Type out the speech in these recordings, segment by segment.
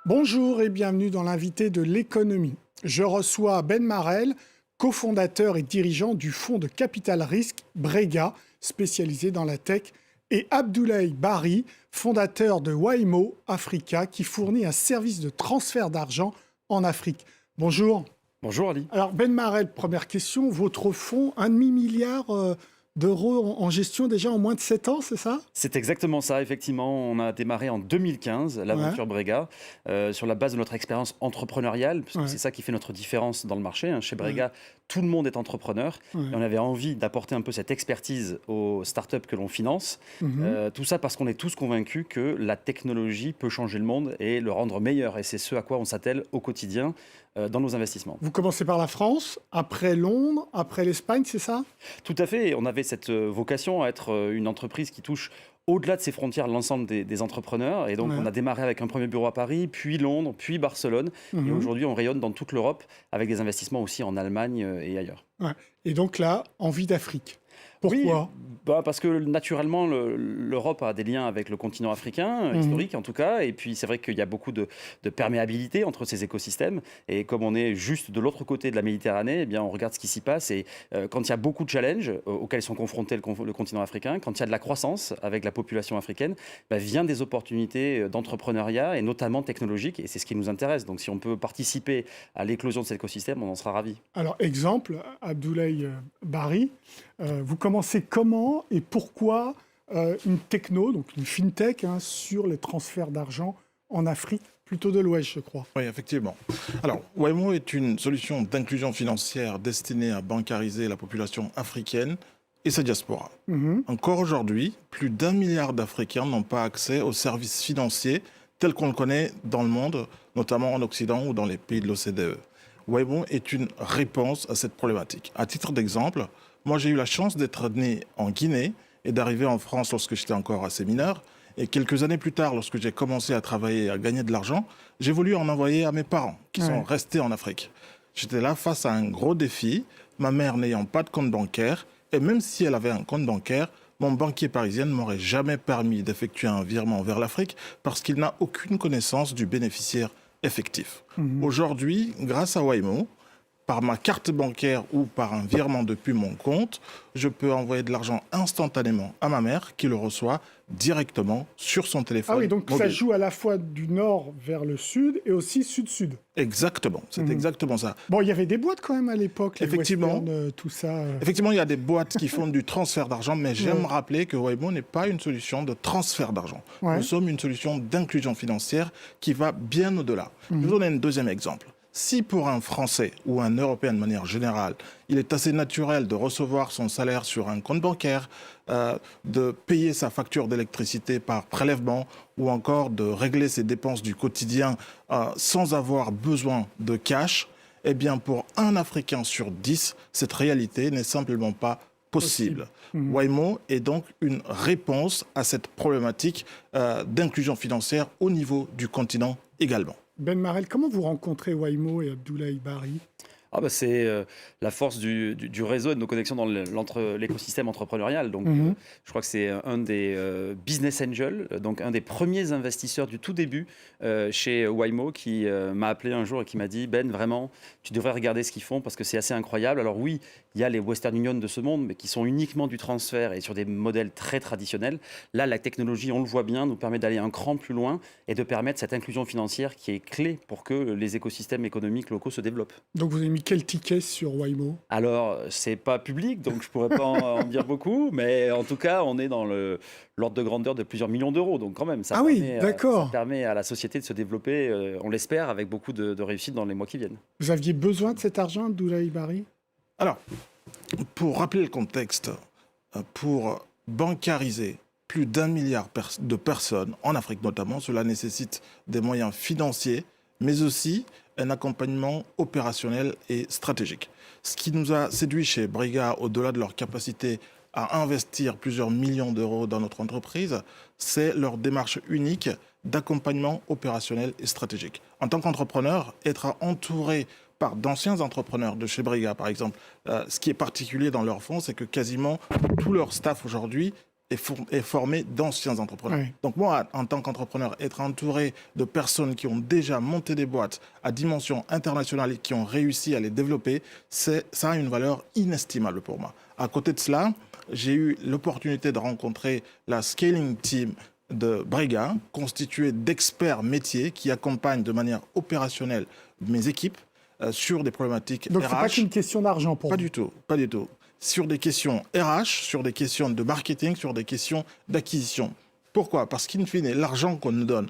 Bonjour et bienvenue dans l'invité de l'économie. Je reçois Ben Marel, cofondateur et dirigeant du fonds de capital risque Brega, spécialisé dans la tech, et Abdoulaye Bari, fondateur de Waymo Africa, qui fournit un service de transfert d'argent en Afrique. Bonjour. Bonjour Ali. Alors Ben Marel, première question, votre fonds, 1,5 milliard d'euros en gestion déjà en moins de 7 ans, c'est ça? C'est exactement ça, effectivement. On a démarré en 2015 l'aventure Brega sur la base de notre expérience entrepreneuriale, parce que c'est ça qui fait notre différence dans le marché. Chez Brega, tout le monde est entrepreneur et on avait envie d'apporter un peu cette expertise aux startups que l'on finance. Tout ça parce qu'on est tous convaincus que la technologie peut changer le monde et le rendre meilleur. Et c'est ce à quoi on s'attelle au quotidien dans nos investissements. Vous commencez par la France, après Londres, après l'Espagne, c'est ça? Tout à fait. On avait cette vocation à être une entreprise qui touche au-delà de ses frontières l'ensemble des entrepreneurs. Et donc, on a démarré avec un premier bureau à Paris, puis Londres, puis Barcelone. Et aujourd'hui, on rayonne dans toute l'Europe avec des investissements aussi en Allemagne et ailleurs. Et donc là, envie d'Afrique. Pourquoi? Parce que naturellement, l'Europe a des liens avec le continent africain, historique en tout cas. Et puis, c'est vrai qu'il y a beaucoup de perméabilité entre ces écosystèmes. Et comme on est juste de l'autre côté de la Méditerranée, eh bien, on regarde ce qui s'y passe. Et quand il y a beaucoup de challenges auxquels sont confrontés le continent africain, quand il y a de la croissance avec la population africaine, vient des opportunités d'entrepreneuriat et notamment technologiques. Et c'est ce qui nous intéresse. Donc, si on peut participer à l'éclosion de cet écosystème, on en sera ravis. Alors, exemple, Abdoulaye Bari, vous commencez comment et pourquoi une techno, donc une fintech, sur les transferts d'argent en Afrique, plutôt de l'Ouest, je crois. Oui, effectivement. Alors, Waymo est une solution d'inclusion financière destinée à bancariser la population africaine et sa diaspora. Encore aujourd'hui, plus d'1 milliard d'Africains n'ont pas accès aux services financiers tels qu'on le connaît dans le monde, notamment en Occident ou dans les pays de l'OCDE. Waymo est une réponse à cette problématique. À titre d'exemple, moi, j'ai eu la chance d'être né en Guinée et d'arriver en France lorsque j'étais encore assez mineur. Et quelques années plus tard, lorsque j'ai commencé à travailler et à gagner de l'argent, j'ai voulu en envoyer à mes parents qui sont restés en Afrique. J'étais là face à un gros défi, ma mère n'ayant pas de compte bancaire. Et même si elle avait un compte bancaire, mon banquier parisien ne m'aurait jamais permis d'effectuer un virement vers l'Afrique parce qu'il n'a aucune connaissance du bénéficiaire effectif. Aujourd'hui, grâce à Waymo, par ma carte bancaire ou par un virement depuis mon compte, je peux envoyer de l'argent instantanément à ma mère qui le reçoit directement sur son téléphone. Ah oui, donc mobile. ça joue à la fois du nord vers le sud et aussi sud-sud. Exactement, c'est exactement ça. Bon, il y avait des boîtes quand même à l'époque, les Effectivement, Western, tout ça. Effectivement, il y a des boîtes qui font du transfert d'argent, mais j'aime rappeler que Waymo n'est pas une solution de transfert d'argent. Nous sommes une solution d'inclusion financière qui va bien au-delà. Je vais vous donner un deuxième exemple. Si pour un Français ou un Européen de manière générale, il est assez naturel de recevoir son salaire sur un compte bancaire, de payer sa facture d'électricité par prélèvement ou encore de régler ses dépenses du quotidien sans avoir besoin de cash, eh bien pour un Africain sur 10, cette réalité n'est simplement pas possible. Waymo est donc une réponse à cette problématique d'inclusion financière au niveau du continent également. Ben Marel, comment vous rencontrez Waymo et Abdoulaye Bari? C'est la force du réseau et de nos connexions dans l'écosystème entrepreneurial. Donc, je crois que c'est un des business angels, donc un des premiers investisseurs du tout début chez Waymo qui m'a appelé un jour et qui m'a dit « Ben, vraiment, tu devrais regarder ce qu'ils font parce que c'est assez incroyable. » Alors oui, il y a les Western Union de ce monde, mais qui sont uniquement du transfert et sur des modèles très traditionnels. Là, la technologie, on le voit bien, nous permet d'aller un cran plus loin et de permettre cette inclusion financière qui est clé pour que les écosystèmes économiques locaux se développent. Donc vous avez mis quel ticket sur Waymo? Alors, c'est pas public, donc je pourrais pas en dire beaucoup, mais en tout cas, on est dans l'ordre de grandeur de plusieurs millions d'euros. Donc quand même, ça permet à la société de se développer, on l'espère, avec beaucoup de réussite dans les mois qui viennent. Vous aviez besoin de cet argent, Abdoulaye Bari? Alors, pour rappeler le contexte, pour bancariser plus d'1 milliard de personnes, en Afrique notamment, cela nécessite des moyens financiers, mais aussi un accompagnement opérationnel et stratégique. Ce qui nous a séduit chez Brega, au-delà de leur capacité à investir plusieurs millions d'euros dans notre entreprise, c'est leur démarche unique d'accompagnement opérationnel et stratégique. En tant qu'entrepreneur, être entouré par d'anciens entrepreneurs de chez Brega, par exemple, ce qui est particulier dans leur fonds, c'est que quasiment tout leur staff aujourd'hui est formé d'anciens entrepreneurs. Ouais. Donc moi, en tant qu'entrepreneur, être entouré de personnes qui ont déjà monté des boîtes à dimension internationale et qui ont réussi à les développer, ça a une valeur inestimable pour moi. À côté de cela, j'ai eu l'opportunité de rencontrer la Scaling Team de Brega, constituée d'experts métiers qui accompagnent de manière opérationnelle mes équipes sur des problématiques Donc, RH. ce n'est pas qu'une question d'argent pour Pas vous. du tout, pas du tout. Sur des questions RH, sur des questions de marketing, sur des questions d'acquisition. Pourquoi ? Parce qu'in fine, l'argent qu'on nous donne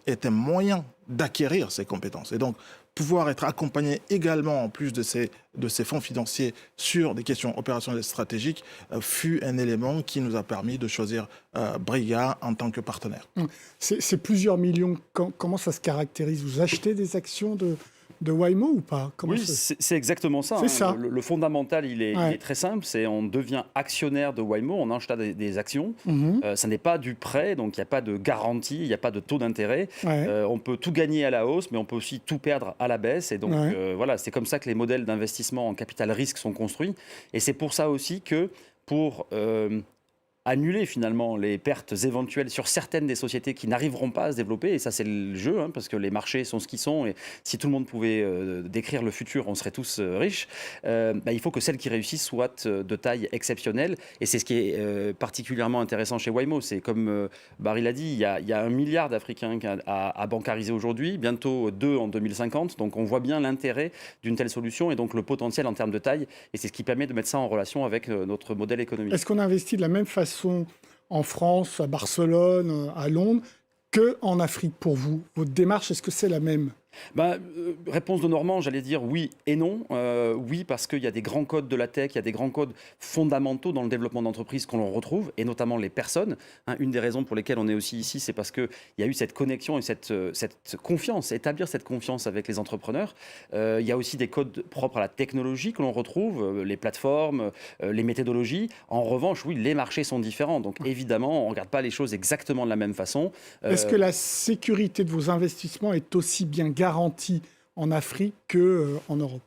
est un moyen d'acquérir ces compétences. Et donc, pouvoir être accompagné également, en plus de ces fonds financiers, sur des questions opérationnelles et stratégiques, fut un élément qui nous a permis de choisir Brega en tant que partenaire. C'est plusieurs millions. Comment ça se caractérise ? Vous achetez des actions de Waymo ou pas ? Oui, c'est exactement ça. C'est ça. Le fondamental, il est très simple. C'est on devient actionnaire de Waymo, on achète des actions. Ça n'est pas du prêt, donc il n'y a pas de garantie, il n'y a pas de taux d'intérêt. On peut tout gagner à la hausse, mais on peut aussi tout perdre à la baisse. Et donc voilà, c'est comme ça que les modèles d'investissement en capital risque sont construits. Et c'est pour ça aussi que pour annuler finalement les pertes éventuelles sur certaines des sociétés qui n'arriveront pas à se développer. Et ça, c'est le jeu, parce que les marchés sont ce qu'ils sont. Et si tout le monde pouvait décrire le futur, on serait tous riches. Il faut que celles qui réussissent soient de taille exceptionnelle. Et c'est ce qui est particulièrement intéressant chez Waymo. C'est comme Barry l'a dit, il y a 1 milliard d'Africains à bancariser aujourd'hui, bientôt 2 en 2050. Donc on voit bien l'intérêt d'une telle solution et donc le potentiel en termes de taille. Et c'est ce qui permet de mettre ça en relation avec notre modèle économique. Est-ce qu'on investit de la même façon en France, à Barcelone, à Londres, qu'en Afrique pour vous ? Votre démarche, est-ce que c'est la même ? Réponse de Normand, j'allais dire oui et non. Oui, parce qu'il y a des grands codes de la tech, il y a des grands codes fondamentaux dans le développement d'entreprise qu'on retrouve, et notamment les personnes. Une des raisons pour lesquelles on est aussi ici, c'est parce qu'il y a eu cette connexion et cette confiance, établir cette confiance avec les entrepreneurs. Il y a aussi des codes propres à la technologie que l'on retrouve, les plateformes, les méthodologies. En revanche, oui, les marchés sont différents. Donc évidemment, on ne regarde pas les choses exactement de la même façon. Est-ce que la sécurité de vos investissements est aussi bien garantie en Afrique qu'en Europe ?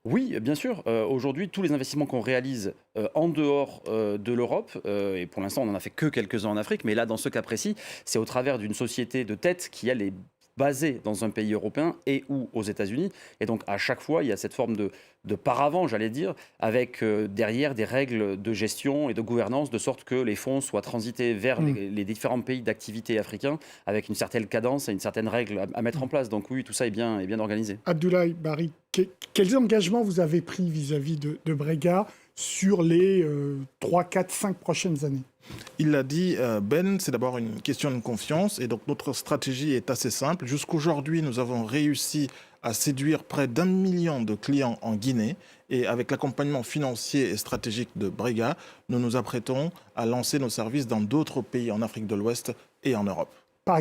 Oui, bien sûr. Aujourd'hui, tous les investissements qu'on réalise en dehors de l'Europe, et pour l'instant, on n'en a fait que quelques-uns en Afrique, mais là, dans ce cas précis, c'est au travers d'une société de tête qui, elle, est basée dans un pays européen et ou aux États-Unis. Et donc, à chaque fois, il y a cette forme de paravent, j'allais dire, avec derrière des règles de gestion et de gouvernance, de sorte que les fonds soient transités vers les différents pays d'activité africains avec une certaine cadence et une certaine règle à mettre en place. Donc oui, tout ça est bien organisé. Abdoulaye Barry, quels engagements vous avez pris vis-à-vis de Brega sur les 3, 4, 5 prochaines années ? Il l'a dit, Ben, c'est d'abord une question de confiance. Et donc, notre stratégie est assez simple. Jusqu'aujourd'hui, nous avons réussi à séduire près d'1 million de clients en Guinée. Et avec l'accompagnement financier et stratégique de Brega, nous nous apprêtons à lancer nos services dans d'autres pays en Afrique de l'Ouest et en Europe. Par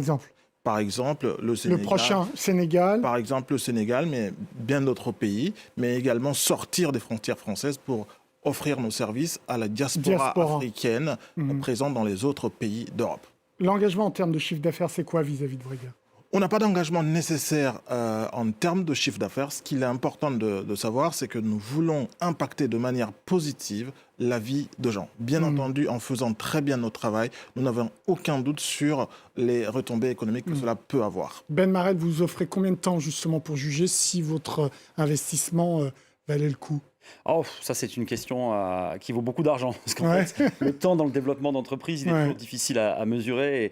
exemple, le Sénégal. Le prochain, Sénégal. Par exemple, le Sénégal, mais bien d'autres pays. Mais également sortir des frontières françaises pour offrir nos services à la diaspora africaine présente dans les autres pays d'Europe. L'engagement en termes de chiffre d'affaires, c'est quoi vis-à-vis de Brega ? On n'a pas d'engagement nécessaire en termes de chiffre d'affaires. Ce qu'il est important de savoir, c'est que nous voulons impacter de manière positive la vie de gens. Bien entendu, en faisant très bien notre travail, nous n'avons aucun doute sur les retombées économiques que cela peut avoir. Ben Marel, vous offrez combien de temps justement pour juger si votre investissement valait le coup ? Oh, ça, c'est une question qui vaut beaucoup d'argent. Parce qu'en fait, le temps dans le développement d'entreprise, il est toujours difficile à mesurer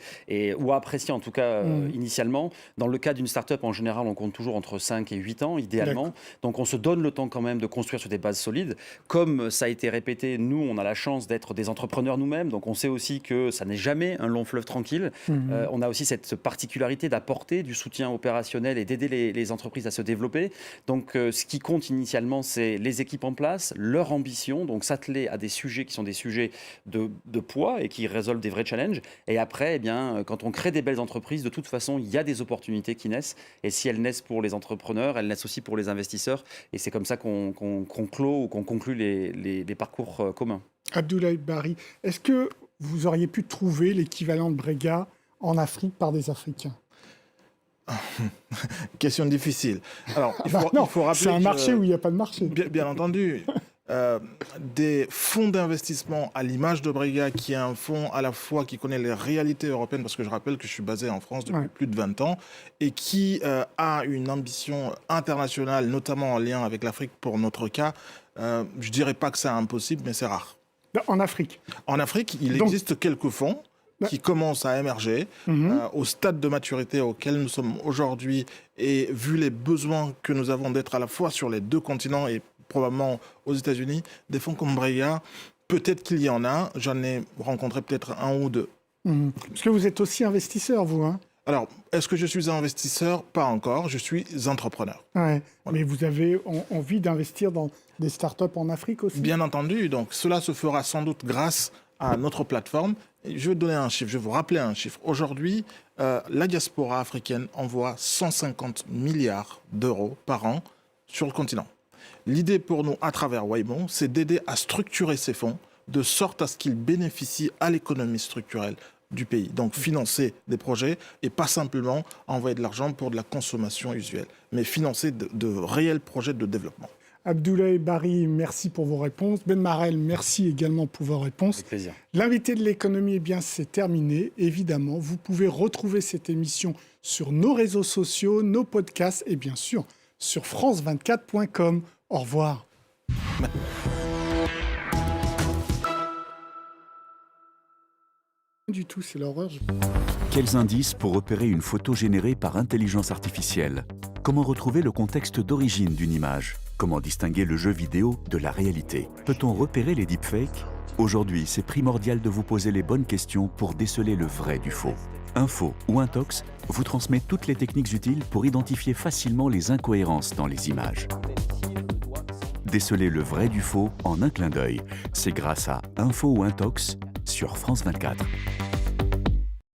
ou à apprécier, en tout cas, initialement. Dans le cas d'une start-up, en général, on compte toujours entre 5 et 8 ans, idéalement. Donc, on se donne le temps quand même de construire sur des bases solides. Comme ça a été répété, nous, on a la chance d'être des entrepreneurs nous-mêmes. Donc, on sait aussi que ça n'est jamais un long fleuve tranquille. On a aussi cette particularité d'apporter du soutien opérationnel et d'aider les entreprises à se développer. Donc, ce qui compte initialement, c'est les équipes en place, leur ambition, donc s'atteler à des sujets qui sont des sujets de poids et qui résolvent des vrais challenges. Et après, quand on crée des belles entreprises, de toute façon, il y a des opportunités qui naissent. Et si elles naissent pour les entrepreneurs, elles naissent aussi pour les investisseurs. Et c'est comme ça qu'on clôt ou qu'on conclut les parcours communs. Abdoulaye Barry, est-ce que vous auriez pu trouver l'équivalent de Brega en Afrique par des Africains ? Question difficile. Alors, il faut rappeler c'est un marché où il n'y a pas de marché. Bien entendu. des fonds d'investissement à l'image de Brega, qui est un fonds à la fois qui connaît les réalités européennes, parce que je rappelle que je suis basé en France depuis plus de 20 ans, et qui a une ambition internationale, notamment en lien avec l'Afrique pour notre cas. Je ne dirais pas que c'est impossible, mais c'est rare. En Afrique. En Afrique, il existe quelques fonds qui commencent à émerger au stade de maturité auquel nous sommes aujourd'hui, et vu les besoins que nous avons d'être à la fois sur les deux continents et probablement aux États-Unis, des fonds comme Brega, peut-être qu'il y en a, j'en ai rencontré peut-être un ou deux. Parce que vous êtes aussi investisseur, vous, hein? Alors, est-ce que je suis investisseur? Pas encore, je suis entrepreneur. Ouais. Voilà. Mais vous avez envie d'investir dans des startups en Afrique aussi? Bien entendu, donc cela se fera sans doute grâce à notre plateforme. Je vais donner un chiffre, je vais vous rappeler un chiffre. Aujourd'hui, la diaspora africaine envoie 150 milliards d'euros par an sur le continent. L'idée pour nous, à travers Waymo, c'est d'aider à structurer ces fonds de sorte à ce qu'ils bénéficient à l'économie structurelle du pays. Donc financer des projets et pas simplement envoyer de l'argent pour de la consommation usuelle, mais financer de réels projets de développement. Abdoulaye Bari, merci pour vos réponses. Ben Marel, merci également pour vos réponses. Avec plaisir. L'invité de l'économie, eh bien, c'est terminé. Évidemment, vous pouvez retrouver cette émission sur nos réseaux sociaux, nos podcasts et bien sûr sur france24.com. Au revoir. Du tout, c'est l'horreur. Quels indices pour repérer une photo générée par intelligence artificielle? Comment retrouver le contexte d'origine d'une image? Comment distinguer le jeu vidéo de la réalité? Peut-on repérer les deepfakes? Aujourd'hui, c'est primordial de vous poser les bonnes questions pour déceler le vrai du faux. Info ou Intox vous transmet toutes les techniques utiles pour identifier facilement les incohérences dans les images. Déceler le vrai du faux en un clin d'œil. C'est grâce à Info ou Intox sur France 24.